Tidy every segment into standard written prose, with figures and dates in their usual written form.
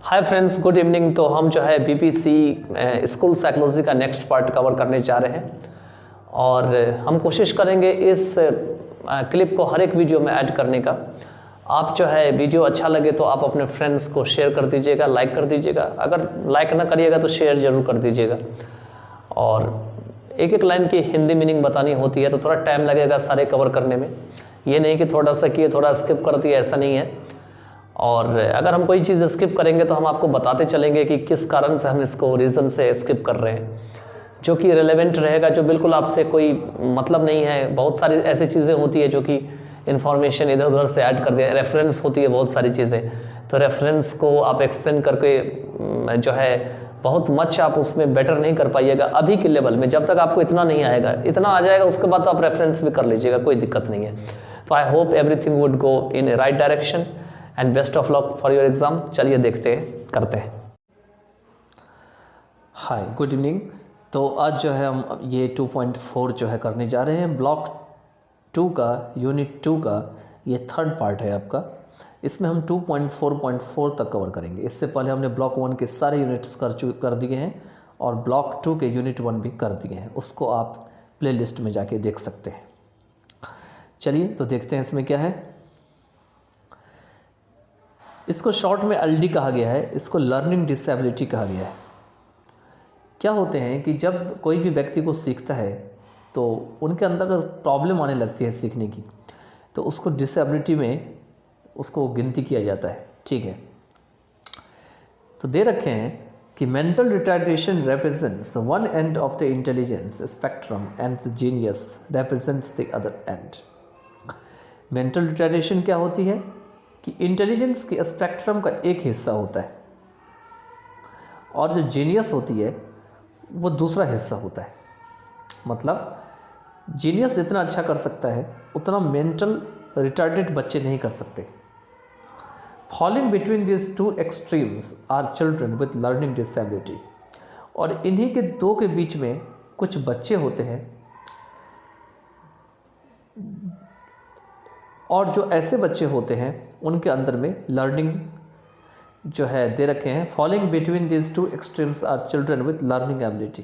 Hi friends, good evening. तो हम जो है बीपीसी स्कूल साइकोलॉजी का नेक्स्ट पार्ट कवर करने जा रहे हैं और हम कोशिश करेंगे इस क्लिप को हर एक वीडियो में ऐड करने का। आप जो है वीडियो अच्छा लगे तो आप अपने फ्रेंड्स को शेयर कर दीजिएगा, लाइक कर दीजिएगा। अगर लाइक ना करिएगा तो शेयर ज़रूर कर दीजिएगा। और एक एक लाइन की हिंदी मीनिंग बतानी होती है तो थोड़ा टाइम लगेगा सारे कवर करने में। ये नहीं कि थोड़ा सा किए थोड़ा स्किप कर दिया, ऐसा नहीं है। और अगर हम कोई चीज़ स्किप करेंगे तो हम आपको बताते चलेंगे कि किस कारण से हम इसको रीज़न से स्किप कर रहे हैं, जो कि रिलेवेंट रहेगा, जो बिल्कुल आपसे कोई मतलब नहीं है। बहुत सारी ऐसी चीज़ें होती है जो कि इन्फॉर्मेशन इधर उधर से ऐड कर दिया, रेफरेंस होती है बहुत सारी चीज़ें। तो रेफरेंस को आप एक्सप्लेन करके जो है बहुत मच आप उसमें बेटर नहीं कर पाइएगा अभी के लेवल में। जब तक आपको इतना नहीं आएगा, इतना आ जाएगा उसके बाद तो आप रेफरेंस भी कर लीजिएगा, कोई दिक्कत नहीं है। तो I hope everything would go in A right direction and best of luck for your exam. चलिए देखते करते हैं। हाय, गुड इवनिंग। तो आज जो है हम ये 2.4 जो है करने जा रहे हैं। ब्लॉक 2 का यूनिट 2 का ये थर्ड पार्ट है आपका। इसमें हम 2.4.4 तक कवर करेंगे। इससे पहले हमने ब्लॉक 1 के सारे यूनिट्स कर दिए हैं और ब्लॉक 2 के यूनिट 1 भी कर दिए हैं। उसको आप प्लेलिस्ट में जाके देख सकते हैं। चलिए तो देखते हैं इसमें क्या है। इसको शॉर्ट में एलडी कहा गया है, इसको लर्निंग डिसेबिलिटी कहा गया है। क्या होते हैं कि जब कोई भी व्यक्ति को सीखता है तो उनके अंदर अगर प्रॉब्लम आने लगती है सीखने की, तो उसको डिसेबिलिटी में उसको गिनती किया जाता है। ठीक है, तो दे रखे हैं कि mental retardation represents one end of the intelligence spectrum and the genius represents the other and. Mental retardation क्या होती है कि इंटेलिजेंस के स्पेक्ट्रम का एक हिस्सा होता है और जो जीनियस होती है वो दूसरा हिस्सा होता है। मतलब जीनियस जितना अच्छा कर सकता है उतना मेंटल रिटार्डेड बच्चे नहीं कर सकते। Falling between this two extremes are children with learning disability. और इन्हीं के दो के बीच में कुछ बच्चे होते हैं और जो ऐसे बच्चे होते हैं उनके अंदर में लर्निंग जो है दे रखे हैं। Falling between this two extremes are children with learning ability.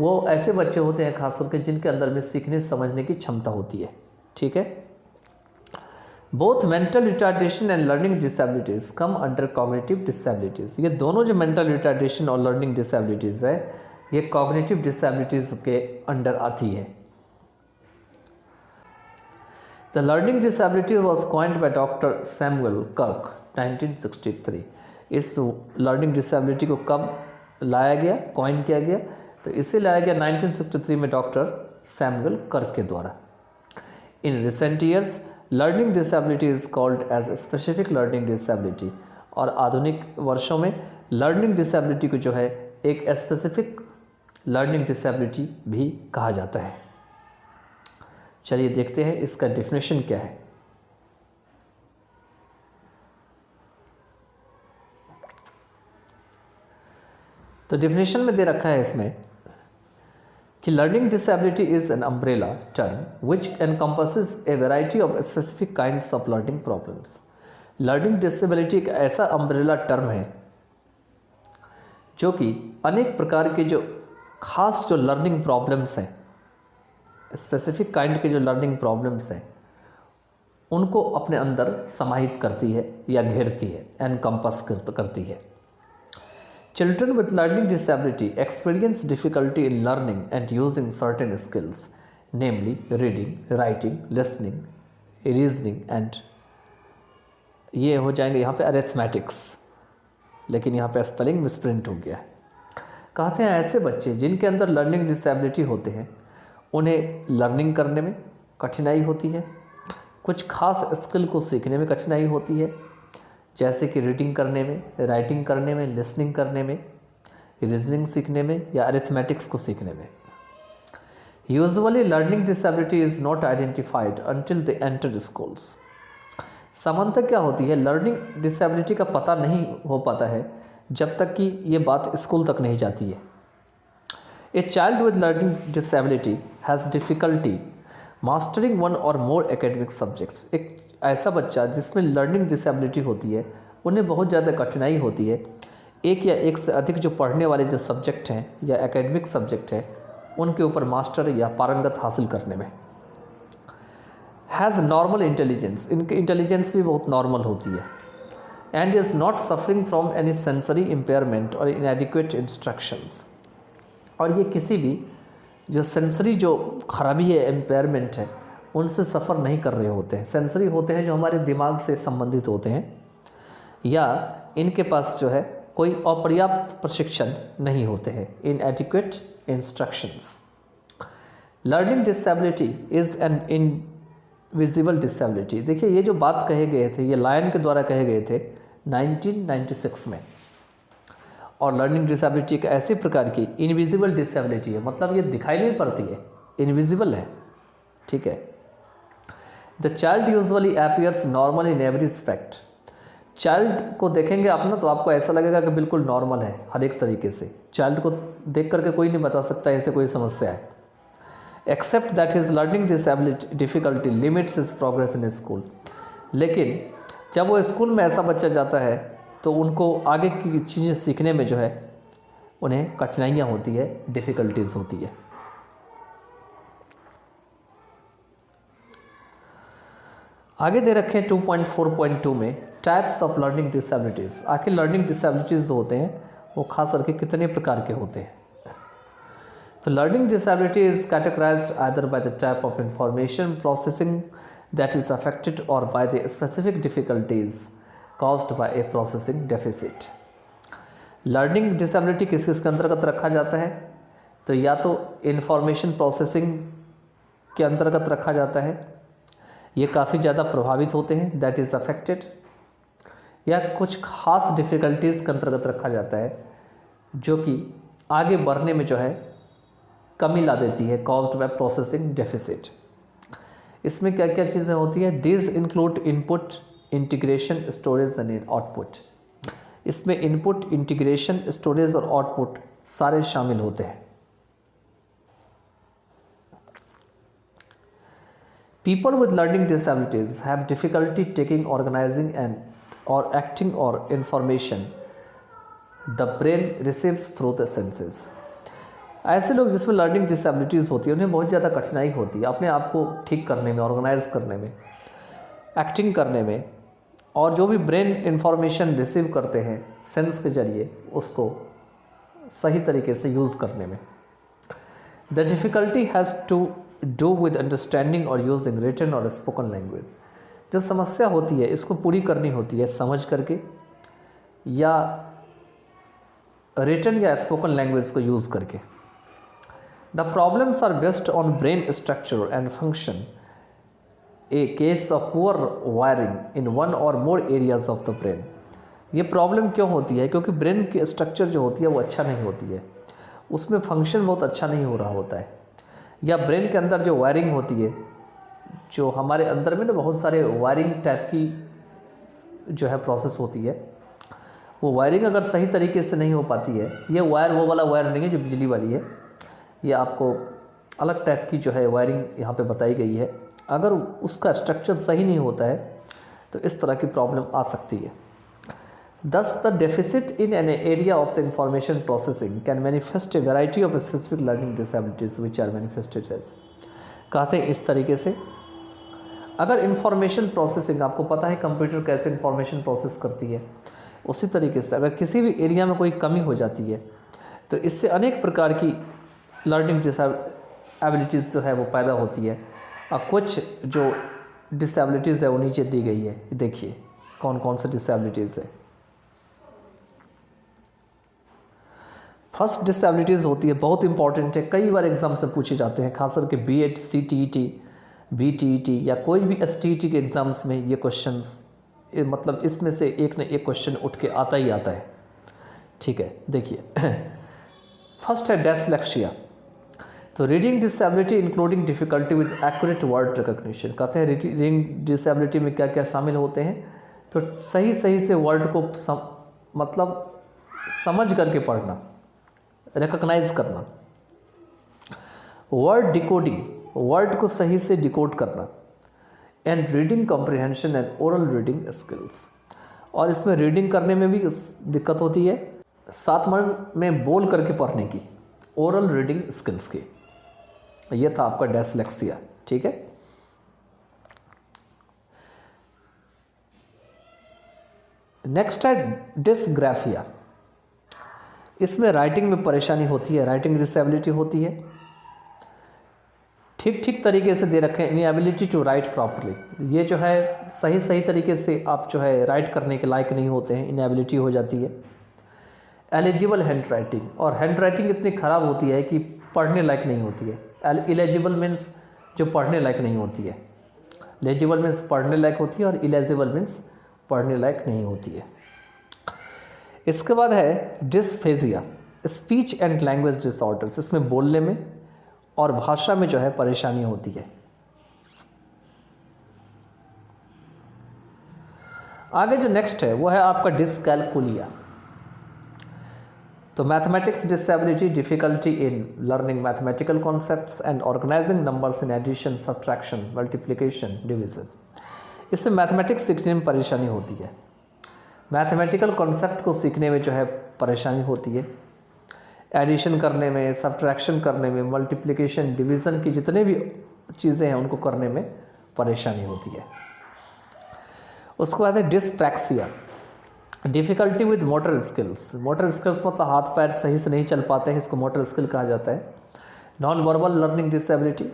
वो ऐसे बच्चे होते हैं खास करके जिनके अंदर में सीखने समझने की क्षमता होती है। ठीक है, both mental retardation and learning disabilities come under cognitive disabilities. ये दोनों जो मेंटल रिटार्डेशन और लर्निंग डिसेबिलिटीज़ है ये कॉग्निटिव डिसेबिलिटीज़ के अंडर आती है। The learning disability was coined by Dr. Samuel Kirk 1963। इस लर्निंग डिसेबिलिटी को कब लाया गया, कॉइन किया गया? तो इसे लाया गया 1963 में डॉक्टर सैमुअल कर्क के द्वारा। In recent years learning disability is called as specific learning disability. और आधुनिक वर्षों में लर्निंग डिसेबिलिटी को जो है एक स्पेसिफिक लर्निंग डिसेबिलिटी भी कहा जाता है। चलिए देखते हैं इसका डेफिनेशन क्या है। तो डेफिनेशन में दे रखा है इसमें कि learning disability is an umbrella term which encompasses a variety of specific kinds of learning problems. Learning disability एक ऐसा अम्ब्रेला टर्म है जो कि अनेक प्रकार के जो खास जो लर्निंग प्रॉब्लम्स हैं, स्पेसिफिक काइंड के जो लर्निंग प्रॉब्लम्स हैं, उनको अपने अंदर समाहित करती है या घेरती है, एनकम्पस करती है। Children with learning disability experience difficulty in learning and using certain skills, namely reading, writing, listening, reasoning and ये हो जाएंगे यहाँ पे अरिथमेटिक्स, लेकिन यहाँ पे स्पेलिंग मिसप्रिंट हो गया है। कहते हैं ऐसे बच्चे जिनके अंदर लर्निंग डिसेबिलिटी होते हैं उन्हें लर्निंग करने में कठिनाई होती है, कुछ खास स्किल को सीखने में कठिनाई होती है, जैसे कि रीडिंग करने में, राइटिंग करने में, लिसनिंग करने में, रीजनिंग सीखने में या अरिथमेटिक्स को सीखने में। Usually learning disability is not identified until they enter schools. सामान्यतः क्या होती है, लर्निंग डिसेबिलिटी का पता नहीं हो पाता है जब तक कि ये बात स्कूल तक नहीं जाती है। A child with learning disability has difficulty mastering one or more academic subjects। एक ऐसा बच्चा जिसमें लर्निंग डिसेबिलिटी होती है उन्हें बहुत ज़्यादा कठिनाई होती है एक या एक से अधिक जो पढ़ने वाले जो सब्जेक्ट हैं या एकेडमिक सब्जेक्ट हैं उनके ऊपर मास्टर या पारंगत हासिल करने में। हैज़ नॉर्मल इंटेलिजेंस, इनकी इंटेलिजेंस भी बहुत नॉर्मल होती है। And is not suffering from any sensory impairment और इनएडिक्वेट इंस्ट्रक्शंस, और ये किसी भी जो सेंसरी जो खराबी है, इम्पेयरमेंट है, उनसे सफ़र नहीं कर रहे होते हैं। सेंसरी होते हैं जो हमारे दिमाग से संबंधित होते हैं, या इनके पास जो है कोई अपर्याप्त प्रशिक्षण नहीं होते हैं। इनएडिक्वेट instructions. Learning disability is an invisible disability. देखिए ये जो बात कहे गए थे, ये लायन के द्वारा कहे गए थे 1996 में। और लर्निंग डिसेबिलिटी एक ऐसी प्रकार की इनविजिबल डिसेबिलिटी है, मतलब ये दिखाई नहीं पड़ती है, इनविजिबल है, ठीक है। The child usually appears normal in every respect. Child को देखेंगे आप ना तो आपको ऐसा लगेगा कि बिल्कुल नॉर्मल है हर एक तरीके से। चाइल्ड को देख करके कोई नहीं बता सकता ऐसे कोई समस्या है। Except that his learning disability difficulty limits his progress in school. लेकिन जब वो स्कूल में ऐसा बच्चा जाता है तो उनको आगे की चीज़ें सीखने में जो है उन्हें कठिनाइयाँ होती है, डिफ़िकल्टीज होती है। आगे दे रखे हैं 2.4.2 में टाइप्स ऑफ लर्निंग डिसेबिलिटीज़। आखिर लर्निंग डिसेबिलिटीज़ होते हैं वो खास करके कितने प्रकार के होते हैं। तो learning disability is categorised either by the type of information processing that is affected और by the specific difficulties caused by a processing deficit. Learning disability किस किस के अंतर्गत रखा जाता है? तो या तो इंफॉर्मेशन प्रोसेसिंग के अंतर्गत रखा जाता है, ये काफ़ी ज़्यादा प्रभावित होते हैं, दैट इज़ अफेक्टेड, या कुछ खास डिफ़िकल्टीज़ के अंतर्गत रखा जाता है जो कि आगे बढ़ने में जो है कमी ला देती है, कॉज्ड बाय प्रोसेसिंग डेफिसिट। इसमें क्या क्या चीज़ें होती हैं? This include input, integration, storage and output. इसमें इनपुट, इंटीग्रेशन, स्टोरेज और आउटपुट सारे शामिल होते हैं। People with learning disabilities have difficulty taking, organizing and or acting or information the brain receives through the senses। ऐसे लोग जिसमें लर्निंग डिसेबिलिटीज़ होती है उन्हें बहुत ज़्यादा कठिनाई होती है अपने आप को ठीक करने में, ऑर्गेनाइज करने में, एक्टिंग करने में, और जो भी ब्रेन इंफॉर्मेशन रिसीव करते हैं सेंस के जरिए उसको सही तरीके से यूज़ करने में। The difficulty has to do with understanding और यूजिंग रिटन और स्पोकन लैंग्वेज। जो समस्या होती है इसको पूरी करनी होती है समझ करके या रिटन या स्पोकन लैंग्वेज को यूज़ करके। The problems are based on brain structure and function, a case of poor wiring in one और more areas of the brain. ये प्रॉब्लम क्यों होती है? क्योंकि ब्रेन की स्ट्रक्चर जो होती है वो अच्छा नहीं होती है, उसमें फंक्शन बहुत अच्छा नहीं हो रहा होता है, या ब्रेन के अंदर जो वायरिंग होती है, जो हमारे अंदर में ना बहुत सारे वायरिंग टाइप की जो है प्रोसेस होती है, वो वायरिंग अगर सही तरीके से नहीं हो पाती है, ये वायर वो वाला वायर नहीं है जो बिजली वाली है, ये आपको अलग टाइप की जो है वायरिंग यहाँ पे बताई गई है। अगर उसका स्ट्रक्चर सही नहीं होता है तो इस तरह की प्रॉब्लम आ सकती है। Thus, the deficit in an area of the information processing can manifest a variety of specific learning disabilities which are manifested as। कहते हैं इस तरीके से, अगर इंफॉर्मेशन प्रोसेसिंग, आपको पता है कंप्यूटर कैसे इंफॉर्मेशन प्रोसेस करती है, उसी तरीके से अगर किसी भी एरिया में कोई कमी हो जाती है तो इससे अनेक प्रकार की लर्निंग डिसेबिलिटीज़ जो है वो पैदा होती है। अब कुछ जो डिसेबिलिटीज़ है वो नीचे दी गई है, देखिए कौन कौन से डिसेबिलिटीज़ है। फर्स्ट डिसेबिलिटीज़ होती है, बहुत इंपॉर्टेंट है, कई बार एग्जाम से पूछे जाते हैं, खास करके BEd, CTET, BTET या कोई भी STET के एग्ज़ाम्स में ये क्वेश्चंस, मतलब इसमें से एक न एक क्वेश्चन उठ के आता ही आता है। ठीक है, देखिए फर्स्ट है डिसलेक्सिया। तो reading disability including difficulty with accurate word recognition. कहते हैं रीडिंग डिसेबिलिटी में क्या क्या शामिल होते हैं? तो सही से वर्ड को मतलब समझ करके पढ़ना, रिकॉग्नाइज करना, वर्ड डिकोडिंग, वर्ड को सही से डिकोड करना, and reading comprehension and oral reading skills. और इसमें रीडिंग करने में भी दिक्कत होती है, साथ में बोल करके पढ़ने की, ओरल रीडिंग स्किल्स की। ये था आपका डिसलेक्सिया। ठीक है, नेक्स्ट है डिस्ग्राफिया। इसमें राइटिंग में परेशानी होती है, राइटिंग डिसेबिलिटी होती है। ठीक तरीके से दे रखे हैं, इनएबिलिटी टू राइट प्रॉपरली। ये जो है सही तरीके से आप जो है राइट करने के लायक नहीं होते हैं, इनएबिलिटी हो जाती है। एलिजिबल हैंड राइटिंग, और हैंड राइटिंग इतनी ख़राब होती है कि पढ़ने लायक नहीं होती है। इलेजिबल मीन्स जो पढ़ने लायक नहीं होती है, लेजिबल मीन्स पढ़ने लायक होती है, और इलेजिबल मीन्स पढ़ने लायक नहीं होती है। इसके बाद है dysphagia, speech and language disorders. इसमें बोलने में और भाषा में जो है परेशानी होती है। आगे जो नेक्स्ट है वो है आपका डिसकैलकुलिया। तो mathematics disability, difficulty in learning mathematical concepts and organising numbers in addition, subtraction, multiplication, division. इससे मैथमेटिक्स सीखने में परेशानी होती है, मैथमेटिकल कॉन्सेप्ट को सीखने में जो है परेशानी होती है, एडिशन करने में, सब्ट्रैक्शन करने में, मल्टीप्लिकेशन, डिवीज़न की जितने भी चीज़ें हैं उनको करने में परेशानी होती है। उसके बाद है dyspraxia, difficulty with motor skills. Motor skills मतलब हाथ पैर सही से नहीं चल पाते हैं, इसको मोटर स्किल कहा जाता है। नॉन वर्बल लर्निंग डिसेबिलिटी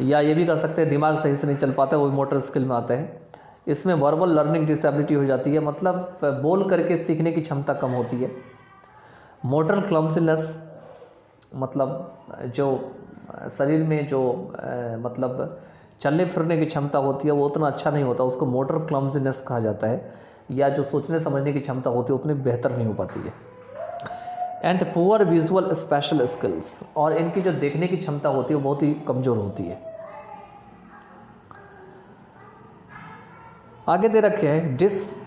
या ये भी कह सकते हैं दिमाग सही से नहीं चल पाता, वो भी मोटर स्किल में आता है। इसमें वर्बल लर्निंग डिसेबिलिटी हो जाती है, मतलब बोल करके सीखने की क्षमता कम होती है। मोटर क्लम्सीनेस, मतलब जो शरीर में जो मतलब चलने फिरने की क्षमता होती है वो उतना अच्छा नहीं होता, उसको मोटर क्लम्सीनेस कहा जाता है। या जो सोचने समझने की क्षमता होती है उतनी बेहतर नहीं हो पाती है। And poor visual special skills, और इनकी जो देखने की क्षमता होती है वो बहुत ही कमज़ोर होती है। आगे दे रखे हैं डिसनोमिया,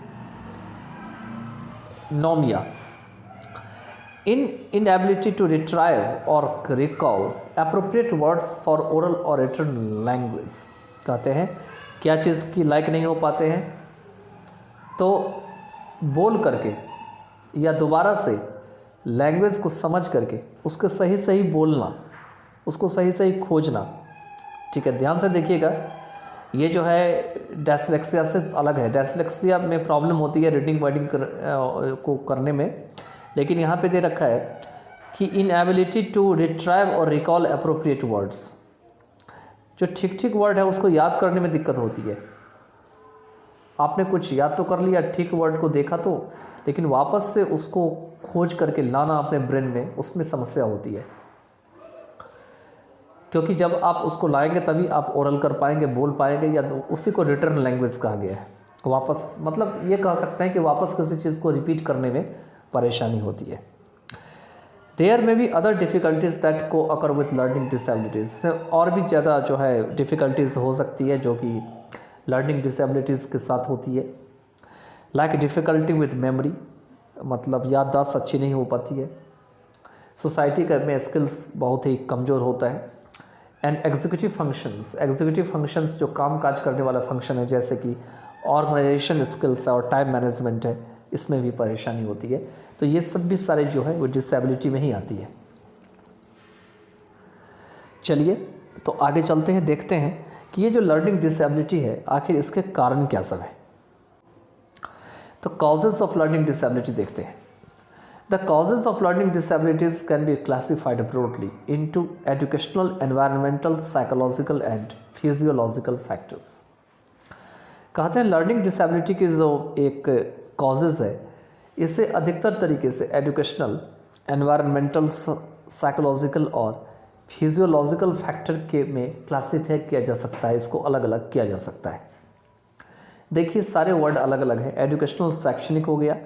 inability to retrieve or recall appropriate words for oral or written language। कहते हैं क्या चीज़ की लायक नहीं हो पाते हैं, तो बोल करके या दोबारा से लैंग्वेज को समझ करके उसको सही बोलना, उसको सही खोजना। ठीक है, ध्यान से देखिएगा, ये जो है डिसलेक्सिया से अलग है। डिसलेक्सिया में प्रॉब्लम होती है रीडिंग वाइडिंग को करने में, लेकिन यहाँ पे दे रखा है कि इनएबिलिटी टू रिट्राइव और रिकॉल अप्रोप्रिएट वर्ड्स। जो ठीक वर्ड है उसको याद करने में दिक्कत होती है। आपने कुछ याद तो कर लिया, ठीक वर्ड को देखा तो, लेकिन वापस से उसको खोज करके लाना अपने ब्रेन में, उसमें समस्या होती है। क्योंकि जब आप उसको लाएंगे तभी आप ओरल कर पाएंगे, बोल पाएंगे, या तो उसी को रिटर्न लैंग्वेज कहा गया है। वापस मतलब ये कह सकते हैं कि वापस किसी चीज़ को रिपीट करने में परेशानी होती है। देयर में भी अदर डिफ़िकल्टीज दैट को अकर विथ लर्निंग डिसेबिलिटीज़। इससे और भी ज़्यादा जो है डिफ़िकल्टीज हो सकती है जो कि लर्निंग डिसेबिलिटीज़ के साथ होती है। लाइक डिफ़िकल्टी विथ मेमोरी, मतलब याददाश्त अच्छी नहीं हो पाती है। सोसाइटी में स्किल्स बहुत ही कमज़ोर होता है। एंड एग्जीक्यूटिव फंक्शंस जो काम काज करने वाला फंक्शन है, जैसे कि ऑर्गेनाइजेशन स्किल्स और टाइम मैनेजमेंट है, इसमें भी परेशानी होती है। तो ये सब भी सारे जो है वो डिसेबिलिटी में ही आती है। चलिए तो आगे चलते हैं, देखते हैं कि ये जो लर्निंग डिसेबिलिटी है आखिर इसके कारण क्या सब है। तो कॉजेज़ ऑफ लर्निंग डिसेबिलिटी देखते हैं। The causes of learning disabilities can be classified broadly into educational, environmental, psychological and physiological factors. कहते हैं लर्निंग डिसेबिलिटी की जो एक कॉजेज़ है, इसे अधिकतर तरीके से एजुकेशनल, एनवायरमेंटल, साइकोलॉजिकल और फिजियोलॉजिकल फैक्टर के में क्लासीफाई किया जा सकता है। इसको अलग अलग किया जा सकता है। देखिए सारे वर्ड अलग अलग हैं। एजुकेशनल शैक्षणिक हो गया,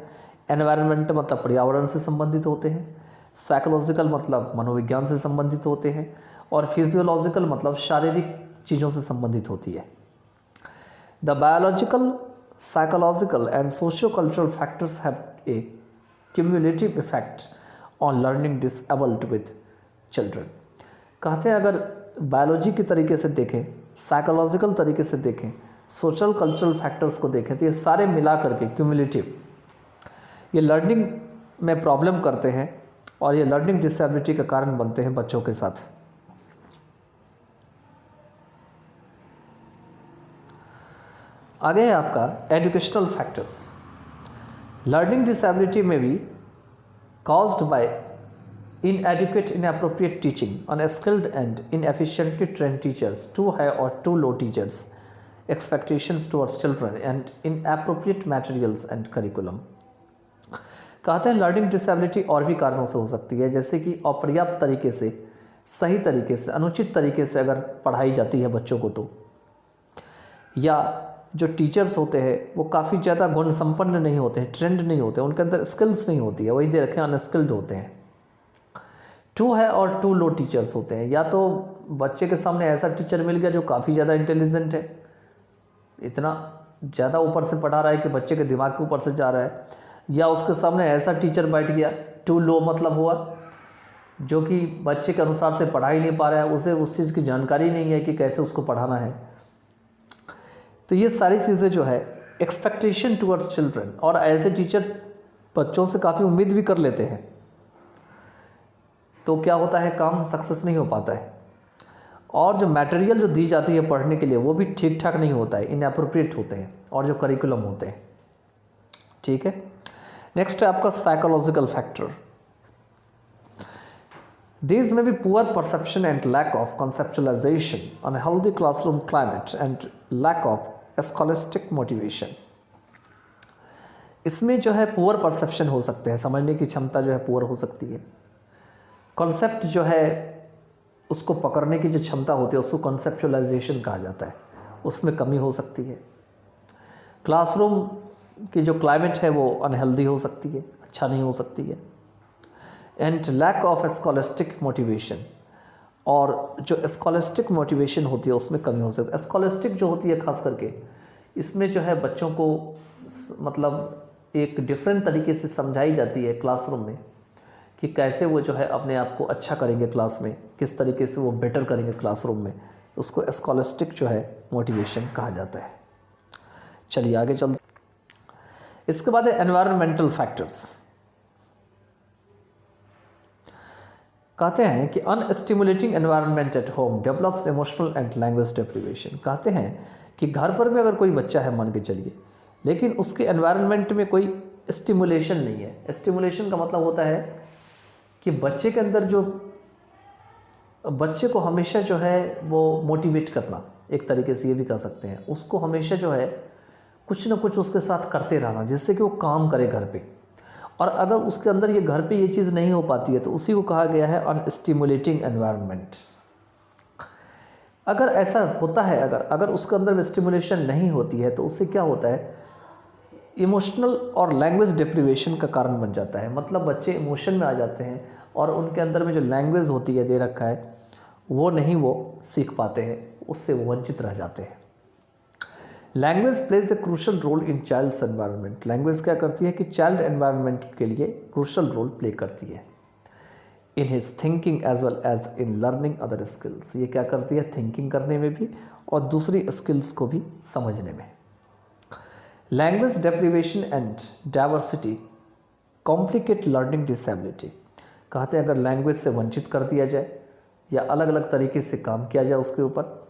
एनवायरमेंट मतलब पर्यावरण से संबंधित होते हैं, साइकोलॉजिकल मतलब मनोविज्ञान से संबंधित होते हैं, और फिजियोलॉजिकल मतलब शारीरिक चीज़ों से संबंधित होती है। The biological, psychological and socio-cultural factors have a cumulative effect on learning disabled with children। कहते हैं अगर बायोलॉजी के तरीके से देखें, साइकोलॉजिकल तरीके से देखें, सोशल कल्चरल फैक्टर्स को देखें तो ये सारे मिला करके क्यूमुलेटिव ये लर्निंग में प्रॉब्लम करते हैं और ये लर्निंग डिसेबिलिटी का कारण बनते हैं बच्चों के साथ। आगे है आपका एजुकेशनल फैक्टर्स। लर्निंग डिसेबिलिटी में भी caused by inadequate, inappropriate teaching, unskilled and inefficiently trained teachers, too high or too low teachers, expectations towards children and inappropriate materials and curriculum। कहते हैं लर्निंग डिसेबिलिटी और भी कारणों से हो सकती है, जैसे कि अपर्याप्त तरीके से, सही तरीके से, अनुचित तरीके से अगर पढ़ाई जाती है बच्चों को तो, या जो टीचर्स होते हैं वो काफ़ी ज़्यादा गुण संपन्न नहीं होते हैं, ट्रेंड नहीं होते हैं, उनके अंदर स्किल्स नहीं होती है, वही दे रखे अनस्किल्ड होते हैं। टू है और टू लो टीचर्स होते हैं, या तो बच्चे के सामने ऐसा टीचर मिल गया जो काफ़ी ज़्यादा इंटेलिजेंट है, इतना ज़्यादा ऊपर से पढ़ा रहा है कि बच्चे के दिमाग के ऊपर से जा रहा है, या उसके सामने ऐसा टीचर बैठ गया, टू लो मतलब हुआ जो कि बच्चे के अनुसार से पढ़ा ही नहीं पा रहा है, उसे उस चीज़ की जानकारी नहीं है कि कैसे उसको पढ़ाना है। तो ये सारी चीज़ें जो है एक्सपेक्टेशन टुवर्ड्स चिल्ड्रन, और ऐसे टीचर बच्चों से काफ़ी उम्मीद भी कर लेते हैं, तो क्या होता है काम सक्सेस नहीं हो पाता है, और जो मटेरियल जो दी जाती है पढ़ने के लिए वो भी ठीक ठाक नहीं होता है, इनएप्रोप्रिएट होते हैं, और जो करिकुलम होते हैं। ठीक है, नेक्स्ट है आपका psychological factor. These may be poor perception and lack of conceptualization, unhealthy classroom climate and lack of scholastic motivation। इसमें जो है पुअर परसेप्शन हो सकते हैं, समझने की क्षमता जो है पुअर हो सकती है, कॉन्सेप्ट जो है उसको पकड़ने की जो क्षमता होती है उसको कॉन्सेप्चुअलाइजेशन कहा जाता है, उसमें कमी हो सकती है। क्लासरूम की जो क्लाइमेट है वो अनहेल्दी हो सकती है, अच्छा नहीं हो सकती है। And lack of scholastic motivation, और जो स्कॉलस्टिक मोटिवेशन होती है उसमें कमी हो सकती है। स्कॉलस्टिक जो होती है खास करके इसमें जो है बच्चों को मतलब एक डिफरेंट तरीके से समझाई जाती है क्लासरूम में कि कैसे वो जो है अपने आप को अच्छा करेंगे क्लास में, किस तरीके से वो बेटर करेंगे क्लासरूम में, उसको स्कॉलस्टिक जो है मोटिवेशन कहा जाता है। चलिए आगे चलते। इसके बाद है एनवायरमेंटल फैक्टर्स। कहते हैं कि unstimulating environment at home develops emotional and language deprivation. कहते हैं कि घर पर में अगर कोई बच्चा है मान के चलिए, लेकिन उसके एनवायरनमेंट में कोई स्टिमुलेशन नहीं है। स्टिमुलेशन का मतलब होता है कि बच्चे के अंदर जो बच्चे को हमेशा जो है वो मोटिवेट करना, एक तरीके से ये भी कह सकते हैं, उसको हमेशा जो है कुछ ना कुछ उसके साथ करते रहना जिससे कि वो काम करे घर पे। और अगर उसके अंदर ये घर पे ये चीज़ नहीं हो पाती है तो उसी को कहा गया है अनस्टिमुलेटिंग एनवायरनमेंट। अगर ऐसा होता है, अगर उसके अंदर स्टिमुलेशन नहीं होती है तो उससे क्या होता है, इमोशनल और लैंग्वेज डिप्रिवेशन का कारण बन जाता है। मतलब बच्चे इमोशन में आ जाते हैं और उनके अंदर में जो लैंग्वेज होती है दे रखा है वो नहीं वो सीख पाते हैं, उससे वो वंचित रह जाते हैं। Language plays a crucial role in child's environment. Language क्या करती है कि चाइल्ड एनवायरनमेंट के लिए क्रूशल रोल प्ले करती है in his thinking as well as in learning other skills. ये क्या करती है, थिंकिंग करने में भी और दूसरी स्किल्स को भी समझने में। Language deprivation and diversity complicate learning disability. कहते हैं अगर लैंग्वेज से वंचित कर दिया जाए या अलग अलग तरीके से काम किया जाए उसके ऊपर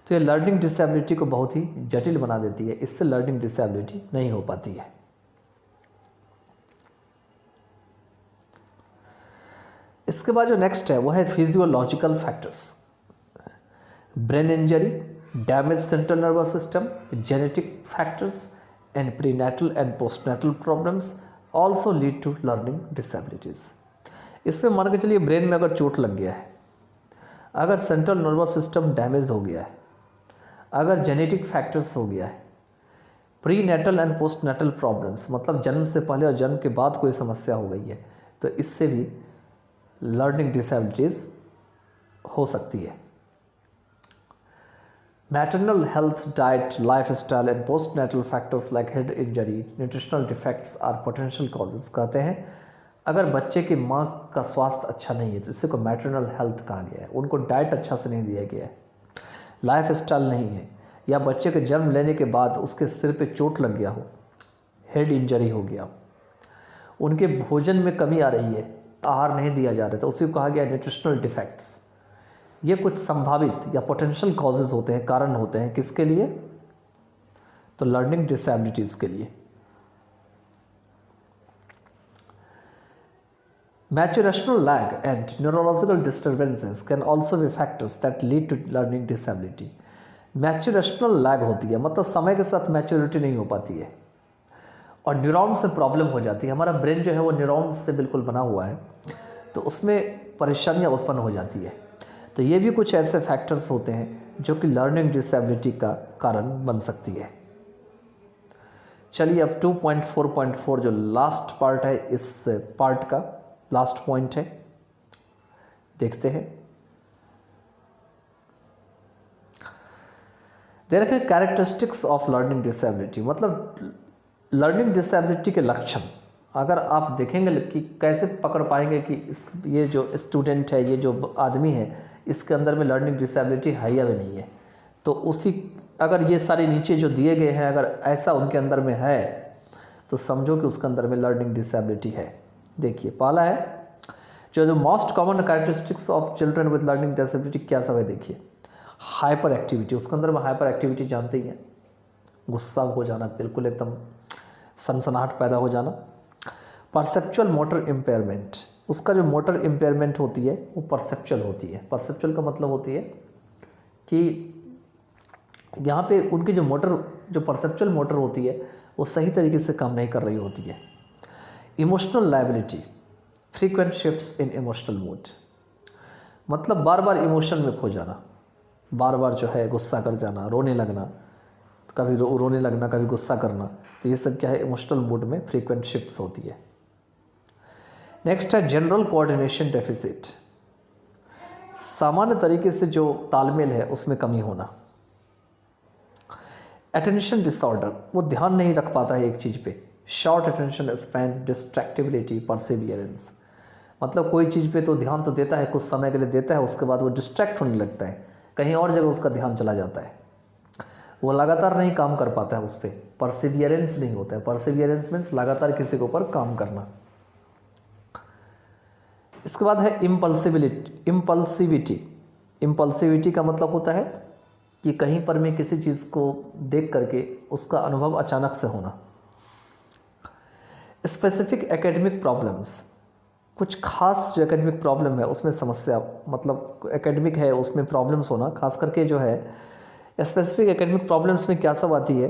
तो ये लर्निंग डिसेबिलिटी को बहुत ही जटिल बना देती है, इससे लर्निंग डिसेबिलिटी नहीं हो पाती है। इसके बाद जो नेक्स्ट है वो है physiological factors. Brain injury, damage central nervous system, genetic factors and prenatal and postnatal problems also lead to learning disabilities. इसमें मान के चलिए ब्रेन में अगर चोट लग गया है, अगर सेंट्रल नर्वस सिस्टम डैमेज हो गया है, अगर जेनेटिक फैक्टर्स हो गया है, prenatal and postnatal problems मतलब जन्म से पहले और जन्म के बाद कोई समस्या हो गई है तो इससे भी लर्निंग डिसेबिलिटीज हो सकती है। Maternal health, diet, lifestyle and postnatal factors like head injury, nutritional defects are potential causes. कहते हैं अगर बच्चे की माँ का स्वास्थ्य अच्छा नहीं है तो इसी को मैटरनल हेल्थ कहा गया है, उनको डाइट अच्छा से नहीं दिया गया है, लाइफ स्टाइल नहीं है, या बच्चे के जन्म लेने के बाद उसके सिर पे चोट लग गया हो, हेड इंजरी हो गया, उनके भोजन में कमी आ रही है, आहार नहीं दिया जा रहा है, तो उसी को कहा गया न्यूट्रिशनल डिफेक्ट्स। ये कुछ संभावित या पोटेंशियल कॉजेज होते हैं, कारण होते हैं किसके लिए? तो लर्निंग डिसेबिलिटीज़ के लिए। Maturational lag and neurological disturbances can also be factors that lead to learning disability. Maturational lag होती है, मतलब समय के साथ मैच्योरिटी नहीं हो पाती है और न्यूरॉन से प्रॉब्लम हो जाती है। हमारा ब्रेन जो है वो न्यूरॉन से बिल्कुल बना हुआ है, तो उसमें परेशानियां उत्पन्न हो जाती है। तो ये भी कुछ ऐसे फैक्टर्स होते हैं जो कि लर्निंग डिसेबिलिटी का कारण बन सकती है। चलिए अब 2.4.4 जो लास्ट पार्ट है, इस पार्ट का लास्ट पॉइंट है, देखते हैं। दे रखे कैरेक्टरिस्टिक्स ऑफ लर्निंग डिसेबिलिटी, मतलब लर्निंग डिसेबिलिटी के लक्षण। अगर आप देखेंगे कि कैसे पकड़ पाएंगे कि ये जो स्टूडेंट है, ये जो आदमी है, इसके अंदर में लर्निंग डिसेबिलिटी है या नहीं है, तो उसी अगर ये सारे नीचे जो दिए गए हैं अगर ऐसा उनके अंदर में है तो समझो कि उसके अंदर में लर्निंग डिसेबिलिटी है। देखिए पहला है जो most common characteristics of children with learning disability क्या सब है। देखिए हाइपर एक्टिविटी, उसके अंदर में हाइपर एक्टिविटी जानते ही हैं, गुस्सा हो जाना, बिल्कुल एकदम सनसनाहट पैदा हो जाना। परसेप्चुअल मोटर इम्पेयरमेंट, उसका जो मोटर इम्पेयरमेंट होती है वो परसेप्चुअल होती है। परसेप्चुअल का मतलब होती है कि यहाँ पे उनकी जो परसेप्चुअल मोटर होती है वो सही तरीके से काम नहीं कर रही होती है। इमोशनल लायबिलिटी, फ्रीक्वेंट शिफ्ट्स इन इमोशनल मूड, मतलब बार बार इमोशन में खो जाना, बार बार जो है गुस्सा कर जाना, रोने लगना, कभी रोने लगना, कभी गुस्सा करना, तो ये सब क्या है? इमोशनल मूड में फ्रीक्वेंट शिफ्ट्स होती है। नेक्स्ट है जनरल कोऑर्डिनेशन डेफिसिट, सामान्य तरीके से जो तालमेल है उसमें कमी होना। अटेंशन डिसऑर्डर, वो ध्यान नहीं रख पाता है एक चीज़ पे। शॉर्ट अटेंशन स्पैन, डिस्ट्रैक्टिबिलिटी, परसिवियरेंस, मतलब कोई चीज़ पे तो ध्यान तो देता है, कुछ समय के लिए देता है, उसके बाद वो डिस्ट्रैक्ट होने लगता है, कहीं और जगह उसका ध्यान चला जाता है, वो लगातार नहीं काम कर पाता है, उस पर परसिवियरेंस नहीं होता है। परसिवियरेंस मीन्स लगातार किसी के ऊपर काम करना। इसके बाद है इम्पल्सिविटी का मतलब होता है कि कहीं पर में किसी चीज़ को देख करके उसका अनुभव अचानक से होना। स्पेसिफिक एकेडमिक प्रॉब्लम्स, कुछ खास जो एकेडमिक प्रॉब्लम है उसमें समस्या, मतलब एकेडमिक है उसमें प्रॉब्लम्स होना, खास करके जो है स्पेसिफिक एकेडमिक प्रॉब्लम्स में क्या सब आती है?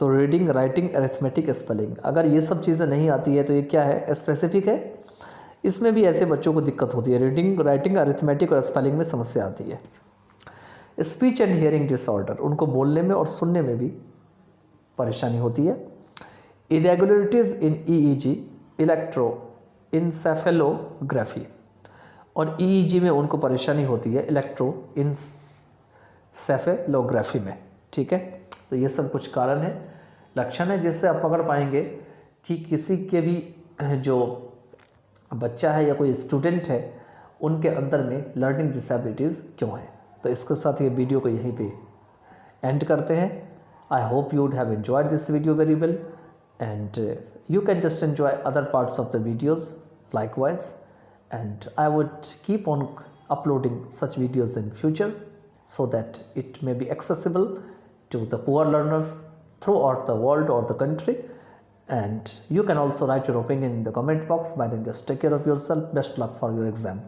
तो रीडिंग, राइटिंग, अरिथमेटिक, स्पेलिंग। अगर ये सब चीज़ें नहीं आती है तो ये क्या है? स्पेसिफिक है। इसमें भी ऐसे बच्चों को दिक्कत होती है, रीडिंग, राइटिंग, अरिथमेटिक और स्पेलिंग में समस्या आती है। स्पीच एंड हियरिंग डिसऑर्डर, उनको बोलने में और सुनने में भी परेशानी होती है। इरेगुलरिटीज़ इन EEG, इलेक्ट्रोइंसेफेलोग्राफी, और EEG में उनको परेशानी होती है इलेक्ट्रोइंसेफेलोग्राफी में। ठीक है, तो ये सब कुछ कारण है, लक्षण है, जिससे आप पकड़ पाएंगे कि किसी के भी जो बच्चा है या कोई स्टूडेंट है उनके अंदर में लर्निंग डिसेबिलिटीज़ क्यों है। तो इसके साथ ये वीडियो को यहीं पे एंड करते हैं। I hope you would have enjoyed this video very well and you can just enjoy other parts of the videos likewise, and I would keep on uploading such videos in future so that it may be accessible to the poor learners throughout the world or the country. And you can also write your opinion in the comment box. By then just take care of yourself. Best luck for your exam.